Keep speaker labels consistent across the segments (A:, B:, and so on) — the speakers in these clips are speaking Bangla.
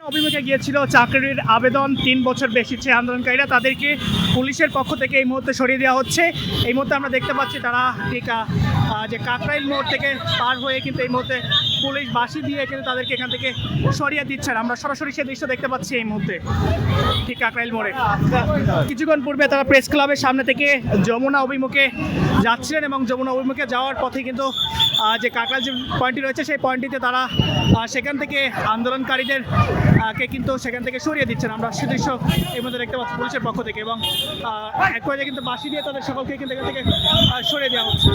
A: অভিমুখে গিয়েছিল চাকরির আবেদন 3 বছর বেশি চেয়ে আন্দোলনকারীরা তাদেরকে পুলিশের পক্ষ থেকে এই মুহূর্তে সরিয়ে দেওয়া হচ্ছে। এই মুহূর্তে আমরা দেখতে পাচ্ছি তারা ঠিক যে কাকরাইল মোড় থেকে পার হয়ে কিন্তু এই মুহূর্তে পুলিশ বাঁশি দিয়ে কিন্তু তাদেরকে এখান থেকে সরিয়ে দিচ্ছেন। আমরা সরাসরি সে দৃশ্য দেখতে পাচ্ছি এই মুহূর্তে ঠিক কাকরাইল মোড়ে। কিছুক্ষণ পূর্বে তারা প্রেস ক্লাবের সামনে থেকে যমুনা অভিমুখে যাচ্ছিলেন এবং যমুনা অভিমুখে যাওয়ার পথে কিন্তু যে কাকরাইল যে পয়েন্টটি রয়েছে সেই পয়েন্টটিতে তারা সেখান থেকে আন্দোলনকারীদের কে কিন্তু সেখান থেকে সরিয়ে দিচ্ছেন। আমরা সে দৃশ্য এই মধ্যে দেখতে পাচ্ছি পুলিশের পক্ষ থেকে এবং এক পর্যায়ে কিন্তু বাঁশি দিয়ে তাদের সকলকে কিন্তু এখান থেকে সরিয়ে দেওয়া হচ্ছে।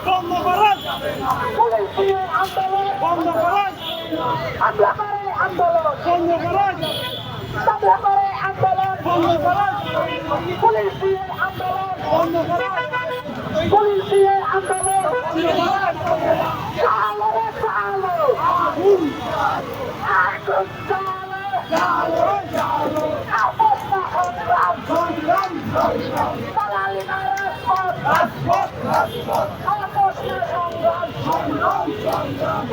B: বন্ধ করুন আন্দোলন, বন্ধ করুন আন্দোলন, বন্ধ করুন আন্দোলন, বন্ধ করুন পুলিশ দিয়ে আন্দোলন, বন্ধ করুন পুলিশ দিয়ে আন্দোলন, চালো রে চালো আগুন চালো চালো চালো আপস না সংগ্রাম সংগ্রাম সংগ্রাম দালালি না রাজপথ রাজপথ রাজপথ আপস না সংগ্রাম সংগ্রাম সংগ্রাম